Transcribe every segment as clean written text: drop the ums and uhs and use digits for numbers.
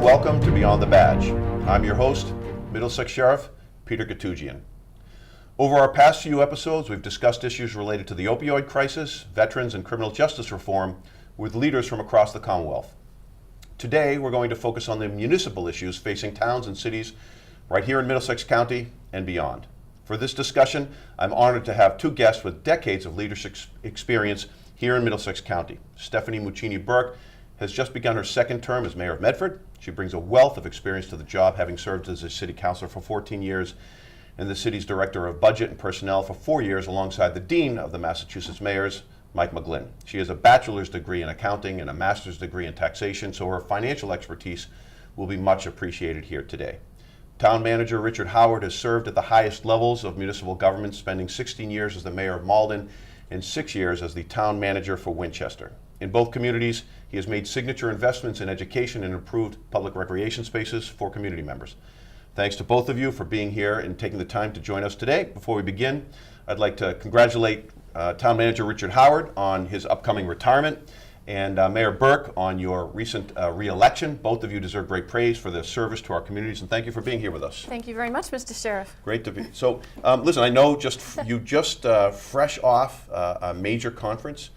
and welcome to Beyond the Badge. I'm your host, Middlesex Sheriff Peter Koutoujian. Over our past few episodes, we've discussed issues related to the opioid crisis, veterans, and criminal justice reform with leaders from across the Commonwealth. Today, we're going to focus on the municipal issues facing towns and cities right here in Middlesex County and beyond. For this discussion, I'm honored to have two guests with decades of leadership experience here in Middlesex County. Stephanie Muccini Burke has just begun her second term as mayor of Medford. She brings a wealth of experience to the job, having served as a city councilor for 14 years and the city's director of budget and personnel for 4 years alongside the dean of the Massachusetts mayors, Mike McGlynn. She has a bachelor's degree in accounting and a master's degree in taxation, so her financial expertise will be much appreciated here today. Town manager Richard Howard has served at the highest levels of municipal government, spending 16 years as the mayor of Malden and 6 years as the town manager for Winchester. In both communities, he has made signature investments in education and improved public recreation spaces for community members. Thanks to both of you for being here and taking the time to join us today. Before we begin, I'd like to congratulate Town Manager Richard Howard on his upcoming retirement and Mayor Burke on your recent re-election. Both of you deserve great praise for the service to our communities, and thank you for being here with us. Thank you very much, Mr. Sheriff. Great to be. So, listen, I know you just fresh off a major conference,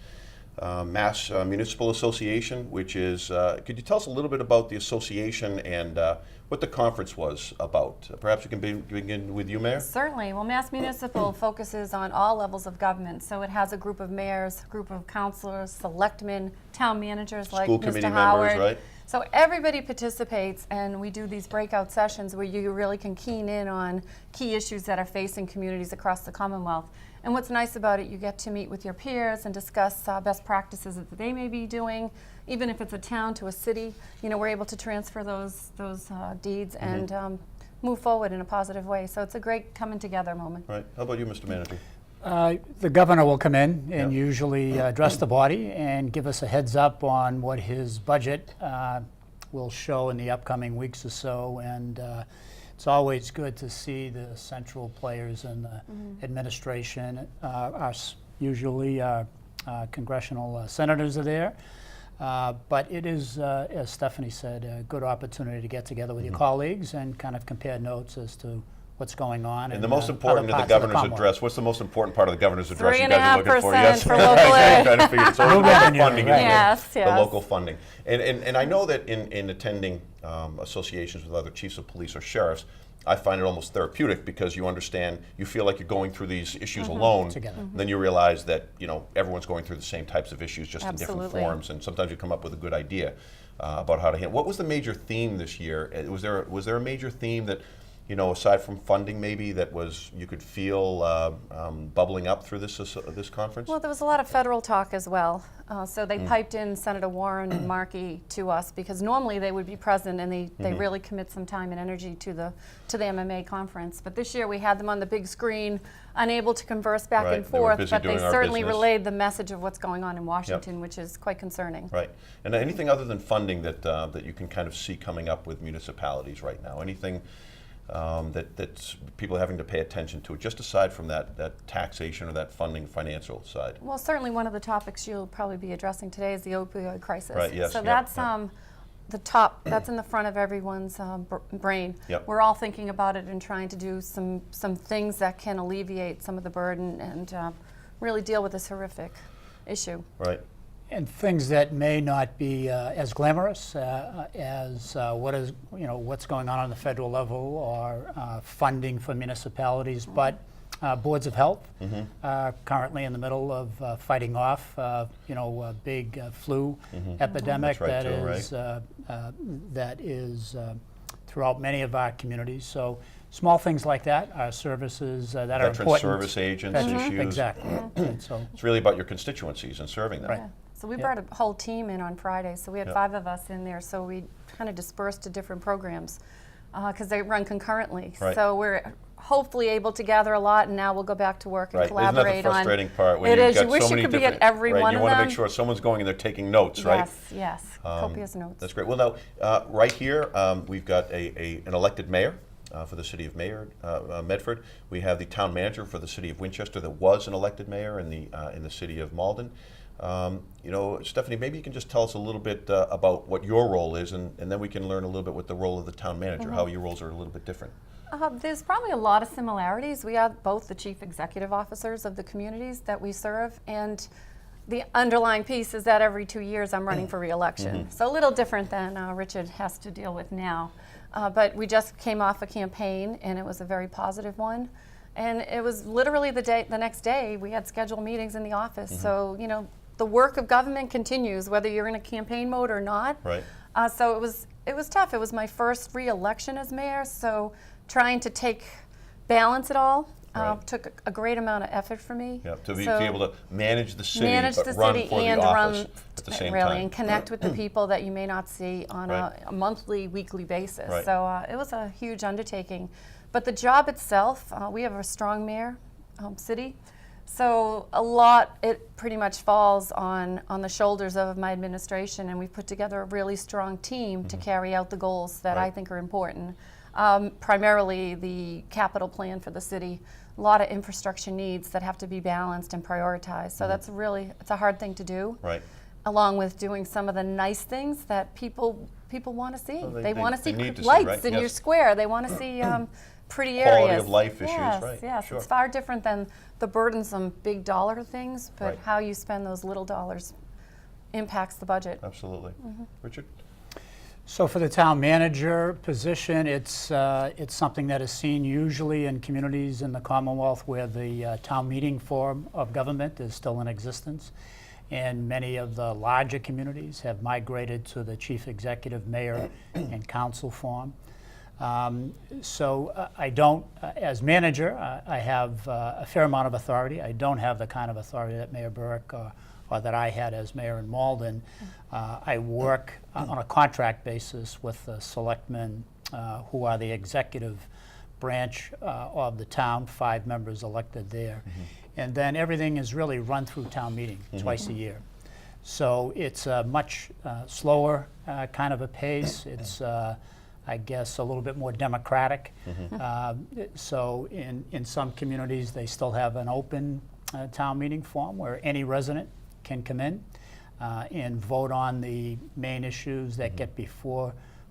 Mass Municipal Association, which is, could you tell us a little bit about the association and what the conference was about? Perhaps we can begin with you, Mayor? Certainly. Well, Mass Municipal focuses on all levels of government. So it has a group of mayors, a group of councilors, selectmen, town managers like School Mr. committee Howard. members, right? So everybody participates, and we do these breakout sessions where you really can keen in on key issues that are facing communities across the Commonwealth. And what's nice about it, you get to meet with your peers and discuss best practices that they may be doing. Even if it's a town to a city, you know, we're able to transfer those deeds and move forward in a positive way. So it's a great coming together moment. Right. How about you, Mr. Manager? The governor will come in and usually address the body and give us a heads up on what his budget will show in the upcoming weeks or so. And it's always good to see the central players in the administration. Usually congressional senators are there. But it is, as Stephanie said, a good opportunity to get together with your colleagues and kind of compare notes as to what's going on. And the most important of the governor's address, what's the most important part of the governor's address you guys are looking for? 3.5% for local aid. So local funding, yes. The local funding. And I know that in attending associations with other chiefs of police or sheriffs, I find it almost therapeutic because you understand, you feel like you're going through these issues alone, then you realize that, you know, everyone's going through the same types of issues, just in different forms, and sometimes you come up with a good idea about how to handle. What was the major theme this year? Was there a major theme that, you know, aside from funding maybe, that was, you could feel bubbling up through this conference? Well, there was a lot of federal talk as well. So they piped in Senator Warren and Markey to us because normally they would be present and they really commit some time and energy to the MMA conference. But this year we had them on the big screen, unable to converse back and forth, but they certainly relayed the message of what's going on in Washington, which is quite concerning. Right. And anything other than funding that you can kind of see coming up with municipalities right now? Anything that's people having to pay attention to, just aside from that taxation or that funding financial side? Well, certainly one of the topics you'll probably be addressing today is the opioid crisis. Right, yes. So that's the top, that's in the front of everyone's brain. We're all thinking about it and trying to do some things that can alleviate some of the burden and really deal with this horrific issue. Right. And things that may not be as glamorous as what's going on the federal level or funding for municipalities, but boards of health are currently in the middle of fighting off a big flu epidemic that is throughout many of our communities. So small things like that are services that are important. Veteran service agents issues. Exactly. So it's really about your constituencies and serving them. Right. So we brought a whole team in on Friday, so we had 5 of us in there, so we kind of dispersed to different programs because they run concurrently. Right. So we're hopefully able to gather a lot, and now we'll go back to work and collaborate on. Isn't that the frustrating part? When it is. You wish you could be at every one of them. You want to make sure someone's going and they're taking notes, right? Yes, copious notes. That's great. Well, now, right here, we've got an elected mayor for the city of Medford. We have the town manager for the city of Winchester that was an elected mayor in the city of Malden. Stephanie, maybe you can just tell us a little bit about what your role is, and then we can learn a little bit with the role of the town manager, how your roles are a little bit different. There's probably a lot of similarities. We are both the chief executive officers of the communities that we serve, and the underlying piece is that every 2 years I'm running for re-election. So a little different than Richard has to deal with now. But we just came off a campaign, and it was a very positive one. And it was literally the next day we had scheduled meetings in the office. So, the work of government continues whether you're in a campaign mode or not. Right. So it was tough. It was my first re-election as mayor, so trying to balance it all took a great amount of effort for me. Yeah, to be able to manage the city, run for and the run office at the same really time. and connect with the people that you may not see on a monthly, weekly basis. Right. So it was a huge undertaking. But the job itself, we have a strong mayor city. So it pretty much falls on the shoulders of my administration, and we've put together a really strong team to carry out the goals that I think are important. Primarily the capital plan for the city, a lot of infrastructure needs that have to be balanced and prioritized. So it's a hard thing to do. Right. Along with doing some of the nice things that people want to see. Well, they want to see need to see, lights right? in Yes. your square. They want to see pretty areas. Quality of life issues, yes, right, Yes, sure. it's far different than the burdensome big dollar things, but Right. how you spend those little dollars impacts the budget. Absolutely. Richard? So for the town manager position, it's something that is seen usually in communities in the Commonwealth where the town meeting form of government is still in existence. And many of the larger communities have migrated to the chief executive, mayor, and council form. I don't, as manager, I have a fair amount of authority. I don't have the kind of authority that Mayor Burke or that I had as mayor in Malden. I work on a contract basis with the selectmen who are the executive branch of the town, 5 members elected there. And then everything is really run through town meeting twice a year. So it's a much slower kind of a pace. It's I guess a little bit more democratic. So in some communities they still have an open town meeting form where any resident can come in and vote on the main issues that get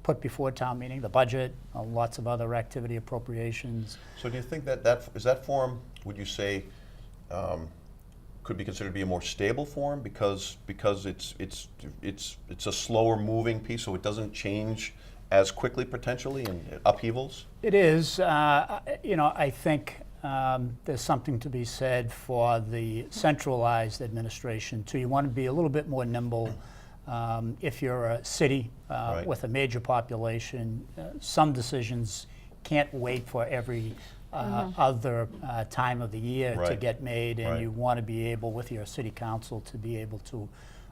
put before town meeting, the budget, lots of other activity appropriations. So do you think that form, would you say, could be considered to be a more stable form because it's a slower moving piece, so it doesn't change as quickly potentially in upheavals? It is. I think there's something to be said for the centralized administration too. You want to be a little bit more nimble. If you're a city with a major population, some decisions can't wait for every other time of the year to get made, and you want to be able, with your city council, to be able to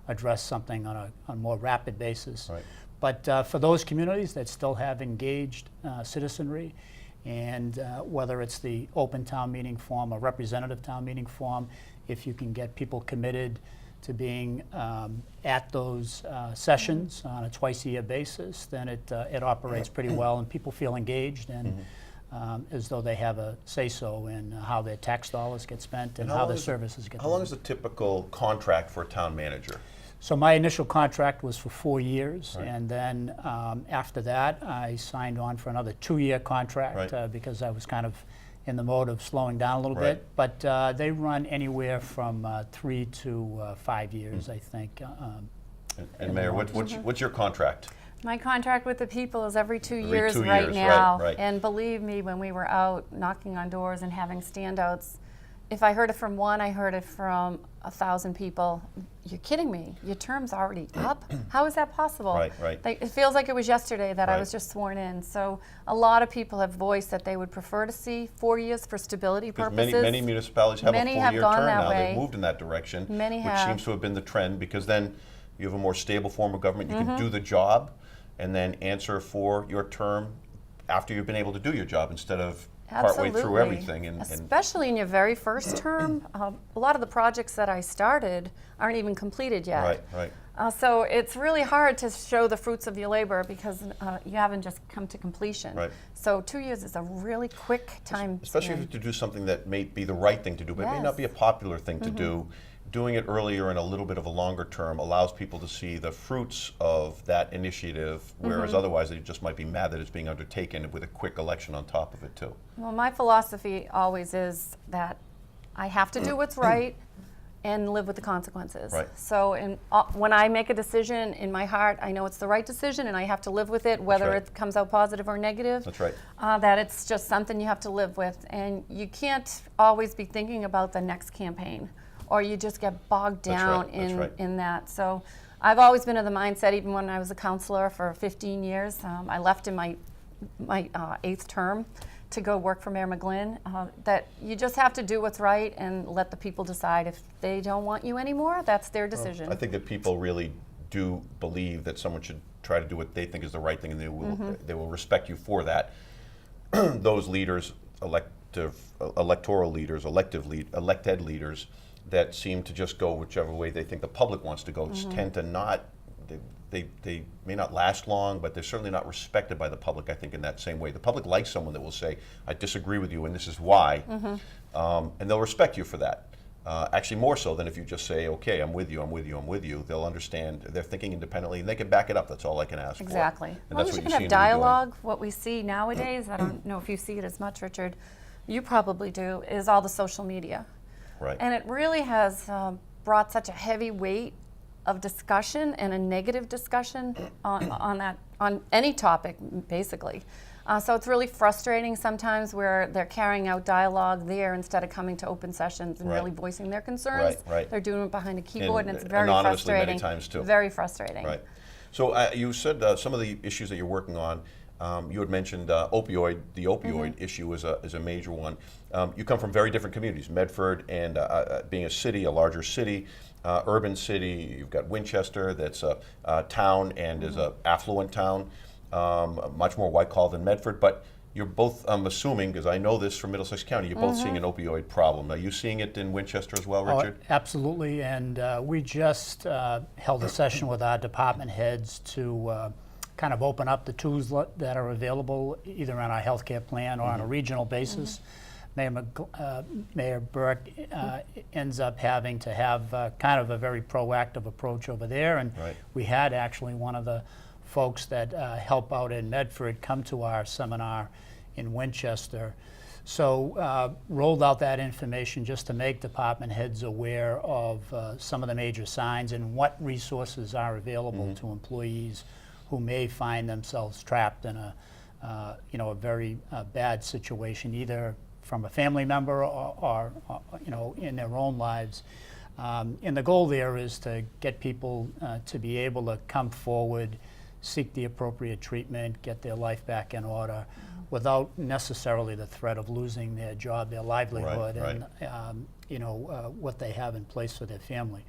address something on a more rapid basis. Right. But for those communities that still have engaged citizenry, and whether it's the open town meeting form or representative town meeting form, if you can get people committed to being at those sessions on a twice-a-year basis, then it operates pretty well, and people feel engaged and as though they have a say-so in how their tax dollars get spent and how their services get. How long is the typical contract for a town manager? So my initial contract was for 4 years, and then after that, I signed on for another 2-year contract because I was kind of in the mode of slowing down a little bit. But they run anywhere from 3 to 5 years, I think. And Mayor, what's your contract? My contract with the people is every 2 years 2 right years, now. right. And believe me, when we were out knocking on doors and having standouts, if I heard it from one, I heard it from 1,000 people. You're kidding me. Your term's already up? How is that possible? Right. It feels like it was yesterday that I was just sworn in. So a lot of people have voiced that they would prefer to see 4 years for stability purposes. Many municipalities have a 4-year term now. Way. They've moved in that direction, Many which have. seems to have been the trend, because then you have a more stable form of government. You can do the job and then answer for your term after you've been able to do your job, instead of partway through everything. Especially in your very first term. A lot of the projects that I started aren't even completed yet. Right. So it's really hard to show the fruits of your labor because you haven't just come to completion. Right. So 2 years is a really quick time Especially if you have to do something that may be the right thing to do, but it may not be a popular thing to do. doing it earlier and a little bit of a longer term allows people to see the fruits of that initiative, whereas otherwise they just might be mad that it's being undertaken with a quick election on top of it too. Well, my philosophy always is that I have to do what's right and live with the consequences. Right. So when I make a decision in my heart, I know it's the right decision and I have to live with it, whether right. it comes out positive or negative. That's right. That it's just something you have to live with. And you can't always be thinking about the next campaign, or you just get bogged down in that. So I've always been of the mindset, even when I was a counselor for 15 years, I left in my 8th term to go work for Mayor McGlynn, that you just have to do what's right and let the people decide. If they don't want you anymore, that's their decision. I think that people really do believe that someone should try to do what they think is the right thing, and they will respect you for that. Those leaders, electoral leaders, elected leaders, that seem to just go whichever way they think the public wants to go, tend to not. They may not last long, but they're certainly not respected by the public, I think, in that same way. The public likes someone that will say, I disagree with you and this is why, and they'll respect you for that. Actually more so than if you just say, okay, I'm with you, I'm with you, I'm with you. They'll understand, they're thinking independently, and they can back it up. That's all I can ask for. Exactly. And As long that's as you what can seem have to be doing. dialogue, what we see nowadays, I don't know if you see it as much, Richard, you probably do, is all the social media. Right. And it really has brought such a heavy weight of discussion and a negative discussion on any topic, basically. So it's really frustrating sometimes where they're carrying out dialogue there instead of coming to open sessions and Right. really voicing their concerns. Right. They're doing it behind a keyboard, and it's very anonymously frustrating. many times too. Very frustrating. Right. So you said some of the issues that you're working on. You had mentioned the opioid issue is a major one. You come from very different communities, Medford, and being a city, a larger city, urban city. You've got Winchester, that's a town and is a affluent town, much more white collar than Medford. But you're both, I'm assuming, because I know this from Middlesex County, you're both seeing an opioid problem. Are you seeing it in Winchester as well, Richard? Absolutely, and we just held a session with our department heads to kind of open up the tools that are available either on our healthcare plan or on a regional basis. Mayor Burke ends up having to have kind of a very proactive approach over there, and we had actually one of the folks that help out in Medford come to our seminar in Winchester. So rolled out that information just to make department heads aware of some of the major signs and what resources are available to employees who may find themselves trapped in a very bad situation, either from a family member or in their own lives. And the goal there is to get people to be able to come forward, seek the appropriate treatment, get their life back in order, without necessarily the threat of losing their job, their livelihood, and what they have in place for their family.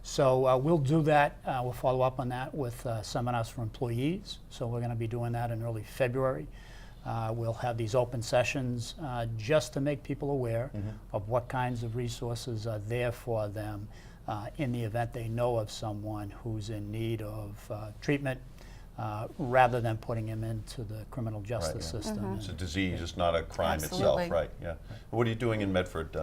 So we'll do that. We'll follow up on that with seminars for employees. So we're going to be doing that in early February. We'll have these open sessions just to make people aware of what kinds of resources are there for them in the event they know of someone who's in need of treatment, rather than putting him into the criminal justice system. It's a disease, it's not a crime Absolutely. itself, right? Yeah. What are you doing in Medford?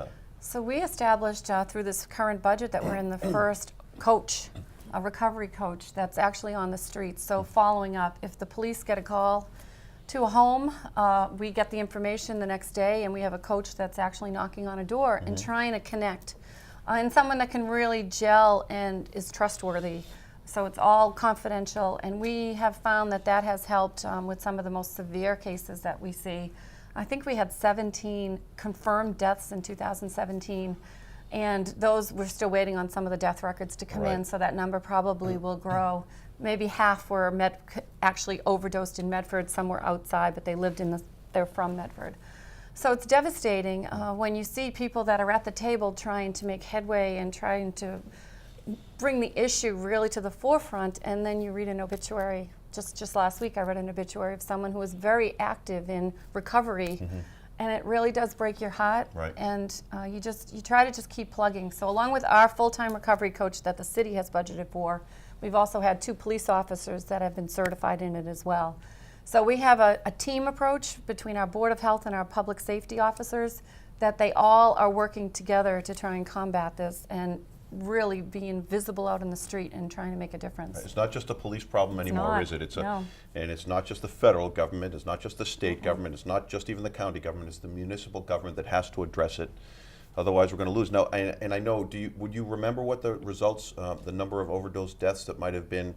So we established through this current budget that we're in the first coach, a recovery coach that's actually on the streets. So following up, if the police get a call to a home, we get the information the next day, and we have a coach that's actually knocking on a door and trying to connect, and someone that can really gel and is trustworthy. So it's all confidential, and we have found that that has helped with some of the most severe cases that we see. I think we had 17 confirmed deaths in 2017, and those we're still waiting on some of the death records to come in, so that number probably will grow. Maybe half were actually overdosed in Medford, some were outside, but they lived they're from Medford. So it's devastating when you see people that are at the table trying to make headway and trying to bring the issue really to the forefront, and then you read an obituary. Just last week I read an obituary of someone who was very active in recovery, and it really does break your heart. And you try to just keep plugging. So along with our full-time recovery coach that the city has budgeted for, we've also had 2 police officers that have been certified in it as well. So we have a team approach between our Board of Health and our public safety officers, that they all are working together to try and combat this. And really being visible out in the street and trying to make a difference. It's not just a police problem anymore, not. is it? No. And it's not just the federal government, it's not just the state government, it's not just even the county government, it's the municipal government that has to address it. Otherwise, we're going to lose. Now, and I know, would you remember what the results, the number of overdose deaths that might have been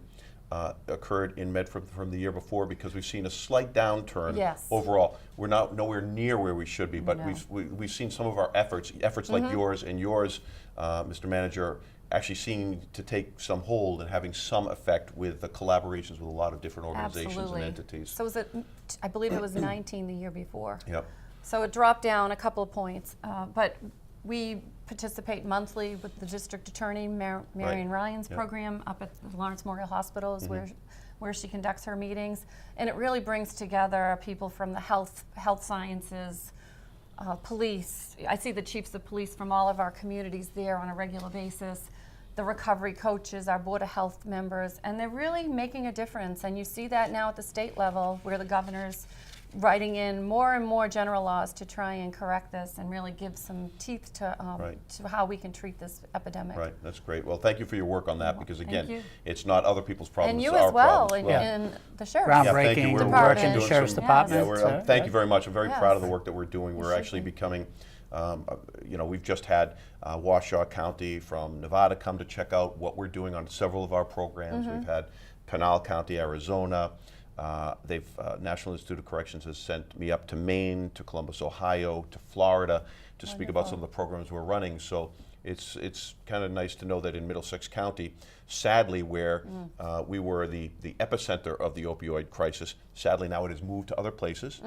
occurred in Medford from the year before? Because we've seen a slight downturn Yes. overall. We're not nowhere near where we should be, but No. we've seen some of our efforts like yours and yours, Mr. Manager, actually seeming to take some hold and having some effect with the collaborations with a lot of different organizations Absolutely. and entities. So was it, I believe it was 19 the year before. Yep. So it dropped down a couple of points, but we participate monthly with the district attorney, Marion Ryan's Yep. program up at the Lawrence Memorial Hospital is where she conducts her meetings. And it really brings together people from the health sciences, police. I see the chiefs of police from all of our communities there on a regular basis. The recovery coaches, our Board of Health members, and they're really making a difference. And you see that now at the state level where the governor's writing in more and more general laws to try and correct this and really give some teeth to how we can treat this epidemic. Right, that's great. Well, thank you for your work on that, because Thank again, you. it's not other people's problems, And it's you our as well, problems. in the sheriff's. Yeah, thank you. Groundbreaking We're work in the doing sheriff's some- department. Yeah, thank you very much. I'm very Yes. proud of the work that we're doing. We're should actually be. becoming, we've just had Washoe County from Nevada come to check out what we're doing on several of our programs. We've had Pinal County, Arizona. National Institute of Corrections has sent me up to Maine, to Columbus, Ohio, to Florida to speak about some of the programs we're running. So it's kind of nice to know that in Middlesex County, sadly, where we were the epicenter of the opioid crisis, sadly now it has moved to other places.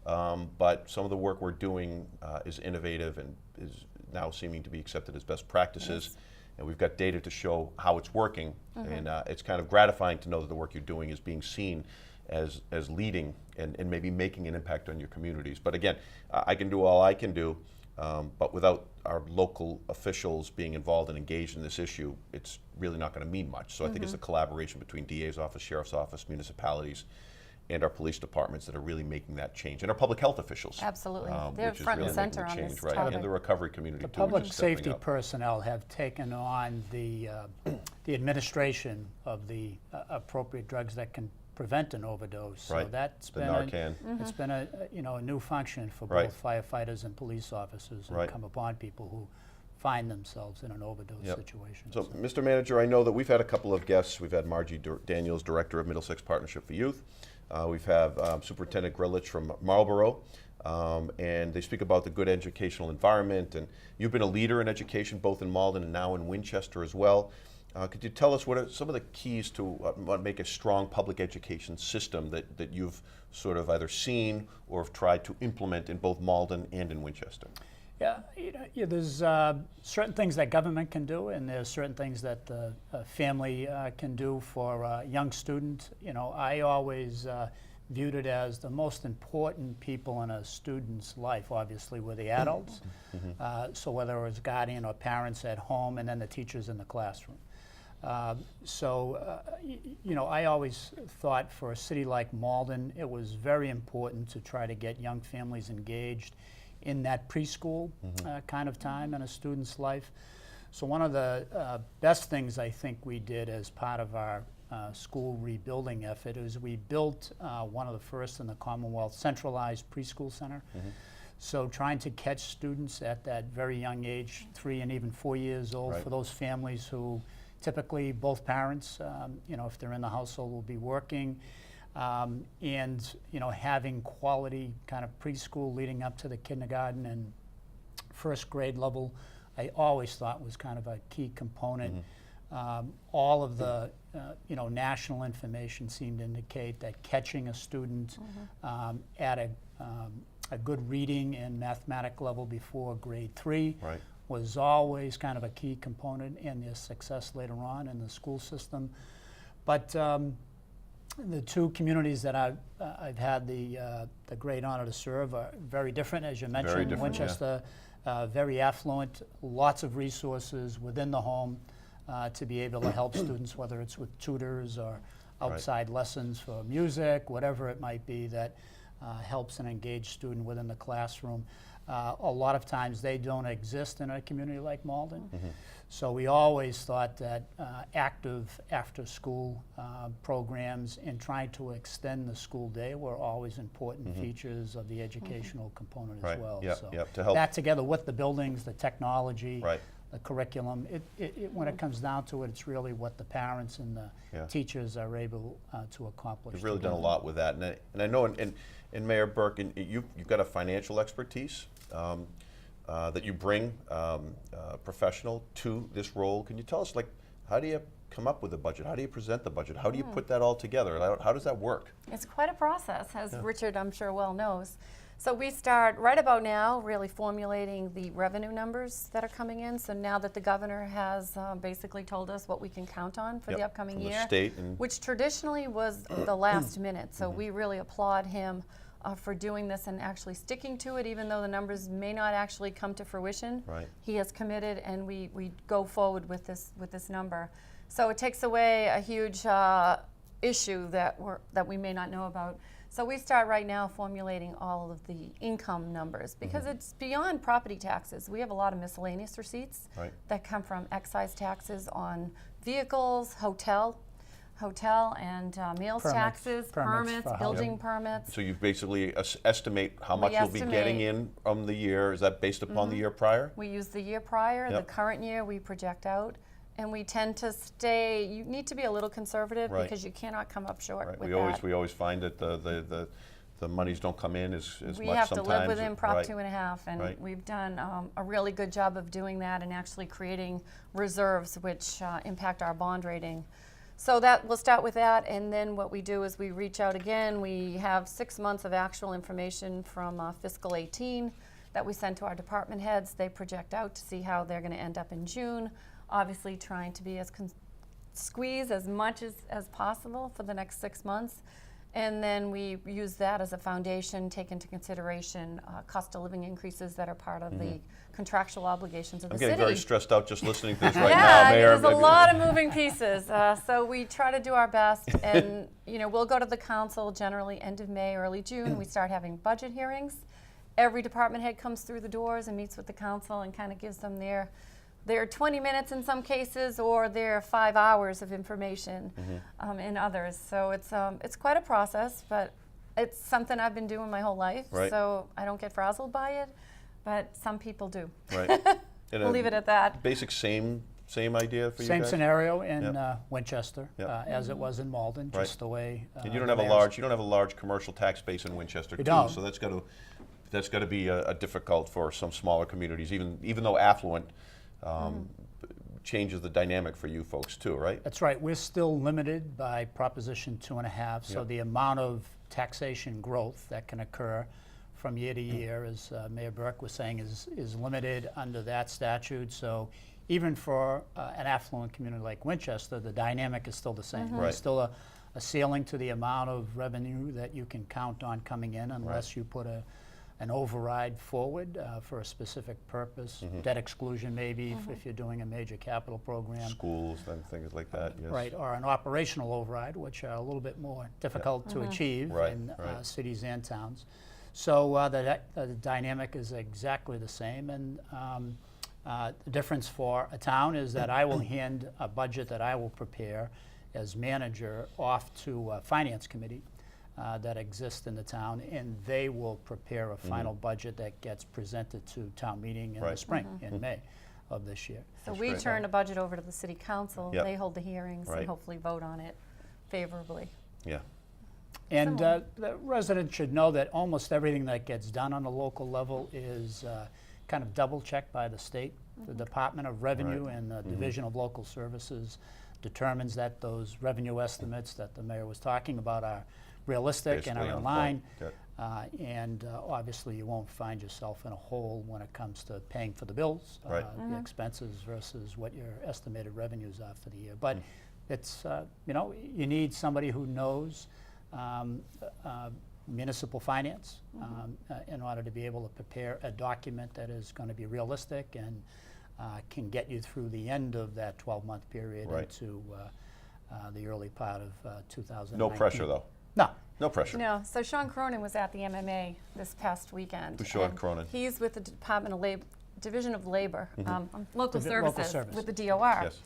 But some of the work we're doing is innovative and is now seeming to be accepted as best practices. Yes. And we've got data to show how it's working. And it's kind of gratifying to know that the work you're doing is being seen as leading and maybe making an impact on your communities. But again, I can do all I can do, but without our local officials being involved and engaged in this issue, it's really not going to mean much. So I think it's a collaboration between DA's office, Sheriff's office, municipalities, and our police departments that are really making that change, and our public health officials. Absolutely. They're which is front and really making center the on change, this right? topic. And the recovery community The too, which public is stepping safety up. personnel have taken on the administration of the appropriate drugs that can prevent an overdose. So Right. that's The been Narcan. it's been a new function for Right. both firefighters and police officers who Right. come upon people who find themselves in an overdose Yep. situation. So, Mr. Manager, I know that we've had a couple of guests. We've had Margie Daniels, Director of Middlesex Partnership for Youth. We've had Superintendent Grillich from Marlborough, and they speak about the good educational environment. And you've been a leader in education, both in Malden and now in Winchester as well. Could you tell us what are some of the keys to what make a strong public education system that you've sort of either seen or have tried to implement in both Malden and in Winchester? Yeah, there's certain things that government can do, and there's certain things that the family can do for a young student. I always viewed it as the most important people in a student's life, obviously, were the adults. So whether it was guardian or parents at home, and then the teachers in the classroom. I always thought for a city like Malden, it was very important to try to get young families engaged in that preschool kind of time in a student's life. So one of the best things I think we did as part of our school rebuilding effort is we built one of the first in the Commonwealth centralized preschool center. So trying to catch students at that very young age, 3 and even 4 years old, Right. for those families who typically both parents, if they're in the household, will be working. And having quality kind of preschool leading up to the kindergarten and first grade level, I always thought was kind of a key component. All of the national information seemed to indicate that catching a student at a good reading and mathematic level before grade 3 Right. was always kind of a key component in their success later on in the school system. But the two communities that I've had the great honor to serve are very different, as you mentioned. different, Winchester, very affluent, lots of resources within the home to be able to help students, whether it's with tutors or outside lessons for music, whatever it might be, that helps an engaged student within the classroom. A lot of times they don't exist in a community like Malden. So we always thought that active after-school programs and trying to extend the school day were always important features of the educational component Right. as well. Yep, So yep, to help. that together with the buildings, the technology, Right. the curriculum, when it comes down to it, it's really what the parents and the Yeah. teachers are able to accomplish. You've really done a together. lot with that, and I know, and Mayor Burke, and you've got a financial expertise that you bring professional to this role. Can you tell us, like, how do you come up with a budget? How do you present the budget? How do you put that all together? How does that work? It's quite a process, as Richard, I'm sure, well knows. So we start right about now really formulating the revenue numbers that are coming in. So now that the governor has basically told us what we can count on for Yep, the upcoming from the year, state and- which traditionally was the last minute. So we really applaud him for doing this and actually sticking to it, even though the numbers may not actually come to fruition. Right. He has committed, and we go forward with this number. So it takes away a huge issue that we may not know about. So we start right now formulating all of the income numbers because it's beyond property taxes. We have a lot of miscellaneous receipts Right. that come from excise taxes on vehicles, hotel and meals Permits. taxes, Permits for building housing. permits. So you basically estimate how much We you'll be getting estimate. in from the year. Is that based upon the year prior? We use the year prior, Yep. the current year we project out, and we tend to stay, you need to be a little conservative Right. because you cannot come up short Right. with We that. always find that the monies don't come in as We much have sometimes. to live within Prop Right. 2.5, and Right. we've done a really good job of doing that and actually creating reserves which impact our bond rating. So that we'll start with that, and then what we do is we reach out again. We have 6 months of actual information from fiscal 18 that we send to our department heads. They project out to see how they're going to end up in June. Obviously, trying to be squeeze as much as possible for the next 6 months. And then we use that as a foundation, take into consideration cost of living increases that are part of the contractual obligations of I'm the getting city. very stressed out just listening to this right Yeah, now, Mayor. there's a lot of moving pieces. So we try to do our best, and we'll go to the council generally end of May, early June. We start having budget hearings. Every department head comes through the doors and meets with the council and kind of gives them their 20 minutes in some cases, or their 5 hours of information in others. So it's quite a process, but it's something I've been doing my whole life. Right. So I don't get frazzled by it, but some people do. Right. And We'll leave it at that. Basic same idea for you Same guys? scenario in Yep. Winchester Yep. as it was in Malden, Right. just the way. And you don't the have mayor's- you don't have a large commercial tax base in Winchester We too, don't. so that's got to be a difficult for some smaller communities, even though affluent changes the dynamic for you folks too, right? That's right. We're still limited by Proposition 2.5, so Yep. the amount of taxation growth that can occur from year to year, as Mayor Burke was saying, is limited under that statute. So even for an affluent community like Winchester, the dynamic is still the same. Right. There's still a ceiling to the amount of revenue that you can count on coming in unless you put an override forward for a specific purpose, debt exclusion maybe if you're doing a major capital program. Schools and things like that, yes. Right, or an operational override, which are a little bit more difficult to achieve Right, in right. cities and towns. So the dynamic is exactly the same, and the difference for a town is that I will hand a budget that I will prepare as manager off to a finance committee that exists in the town, and they will prepare a final budget that gets presented to town meeting in the Right. spring, in May of this year. So That's we great. turn a budget over to the city council. Yep. They hold the hearings Right. and hopefully vote on it favorably. Yeah. And the residents should know that almost everything that gets done on the local level is kind of double checked by the state. The Department of Revenue Right. and the Division of Local Services determines that those revenue estimates that the mayor was talking about are realistic and Basically are on in line. point. And obviously you won't find yourself in a hole when it comes to paying for the bills, Right. the expenses versus what your estimated revenues are for the year. But it's, you need somebody who knows municipal finance in order to be able to prepare a document that is going to be realistic and can get you through the end of that 12-month period Right. into the early part of 2019. No pressure though. No, No pressure. No, so Sean Cronin was at the MMA this past weekend. Who's Sean and Cronin? He's with the Department of Labor, Division of Labor, Local Services Service. with the DOR. Yes.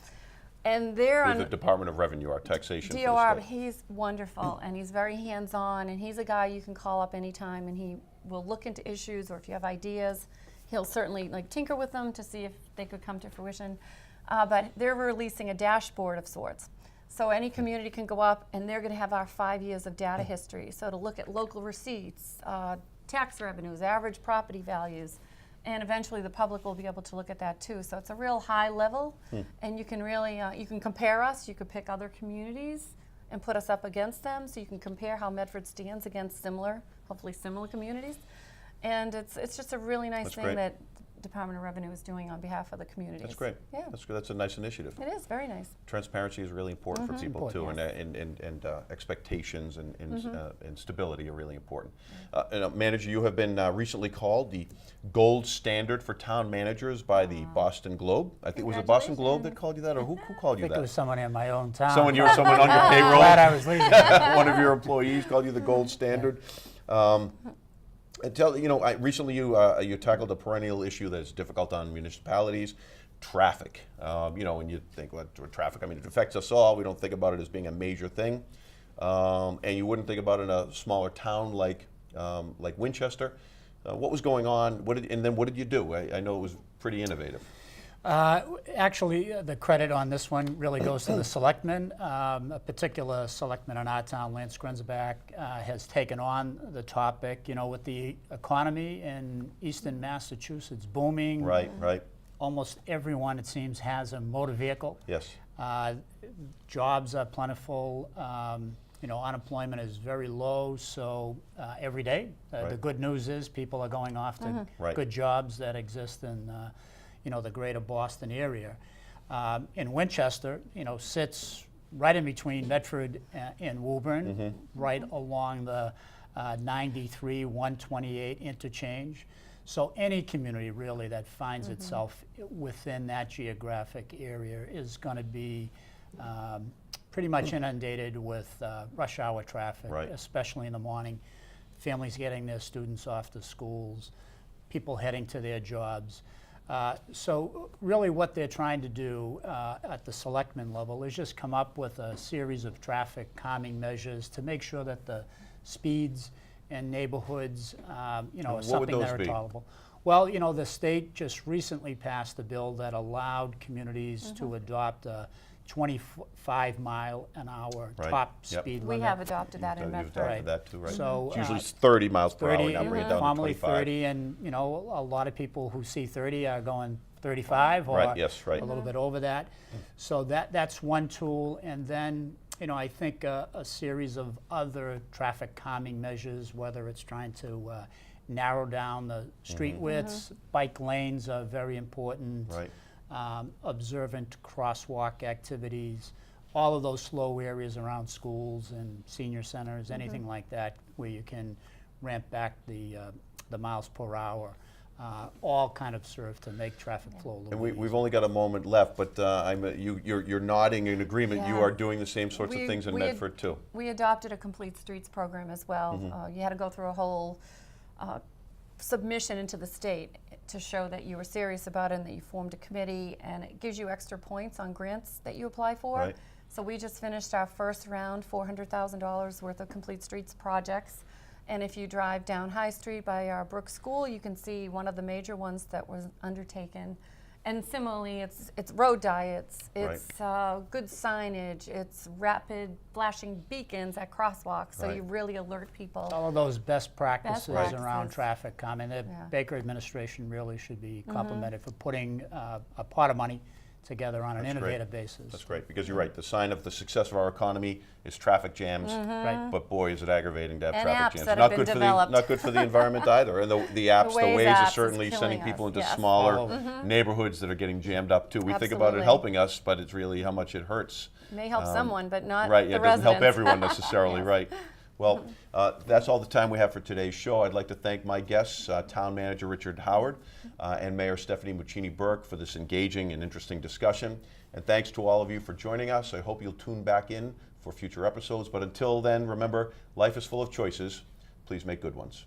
And they're With on the Department of Revenue, our taxation for DOR. the state. He's wonderful, and he's very hands-on, and he's a guy you can call up anytime, and he will look into issues, or if you have ideas, he'll certainly like tinker with them to see if they could come to fruition. But they're releasing a dashboard of sorts. So any community can go up, and they're going to have our 5 years of data history. So to look at local receipts, tax revenues, average property values, and eventually the public will be able to look at that too. So it's a real high level, and you can really, you can compare us, you could pick other communities and put us up against them, so you can compare how Medford stands against similar, hopefully similar communities. And it's just a really nice That's thing great. that Department of Revenue is doing on behalf of the communities. That's great. Yeah. That's good. That's a nice initiative. It is very nice. Transparency is really important for people too, Important, and expectations and stability are really important. Manager, you have been recently called the gold standard for town managers by the Boston Globe. I think it was the Boston Globe that called you that, or who called I you think it that? was someone in my own town. Someone on your payroll. Glad I was leaving. One of your employees called you the gold standard. And recently you tackled a perennial issue that's difficult on municipalities, traffic. When you think about traffic, I mean, it affects us all. We don't think about it as being a major thing, and you wouldn't think about it in a smaller town like Winchester. What was going on? What did you do? I know it was pretty innovative. Actually, the credit on this one really goes to the selectmen. A particular selectman in our town, Lance Grenzbach, has taken on the topic. With the economy in eastern Massachusetts booming, Right. almost everyone, it seems, has a motor vehicle. Yes. Jobs are plentiful. Unemployment is very low, so every day, the good news is people are going off to Right. good jobs that exist in the greater Boston area. In Winchester, sits right in between Medford and Woburn, right along the 93-128 interchange. So any community really that finds itself within that geographic area is going to be pretty much inundated with rush hour traffic, Right. especially in the morning. Families getting their students off to schools, people heading to their jobs. So really what they're trying to do at the selectmen level is just come up with a series of traffic calming measures to make sure that the speeds in neighborhoods, are would something that those are be? tolerable. Well, the state just recently passed a bill that allowed communities to adopt a 25-mile-an-hour Right. top Yep. speed We limit. have adopted that in You've Medford. adopted that too, right? So, It's usually 30 miles per hour. 30, Now bring it down to formerly 25. 30, and a lot of people who see 30 are going 35 or Right, yes, right. a little bit over that. So that's one tool, and then I think a series of other traffic calming measures, whether it's trying to narrow down the street widths, bike lanes are very important. Right. Observant crosswalk activities, all of those slow areas around schools and senior centers, anything like that, where you can ramp back the miles per hour, all kind of serve to make traffic flow a little And bit we've only got a moment left, but you're nodding in agreement. You Yeah. are doing the same sorts of things in We Medford too. We adopted a complete streets program as well. You had to go through a whole submission into the state to show that you were serious about it and that you formed a committee, and it gives you extra points on grants that you apply for. Right. So we just finished our first round, $400,000 worth of complete streets projects. And if you drive down High Street by our Burke School, you can see one of the major ones that was undertaken. And similarly, it's road diets, it's good signage, it's rapid flashing beacons at crosswalks, so Right. you really alert people. all of those best practices practices. around traffic calming. The Yeah. Baker administration really should be complimented for putting a pot of money together on an That's great. innovative basis. That's great, because you're right. The sign of the success of our economy is traffic jams. Right. But boy, is it aggravating to have And traffic apps jams. that not have been good for developed. not good for the environment either. And the apps, the Waze Waze apps is is certainly killing sending us, people into yes. smaller All over. neighborhoods that are getting jammed up too. We think about it Absolutely. helping us, but it's really how much it hurts. May help someone, but not Right, the yeah, it doesn't help residents. everyone necessarily, Yes. right. Well, that's all the time we have for today's show. I'd like to thank my guests, Town Manager Richard Howard and Mayor Stephanie Muccini Burke, for this engaging and interesting discussion. And thanks to all of you for joining us. I hope you'll tune back in for for future episodes. But until then, remember, life is full of choices. Please make good ones.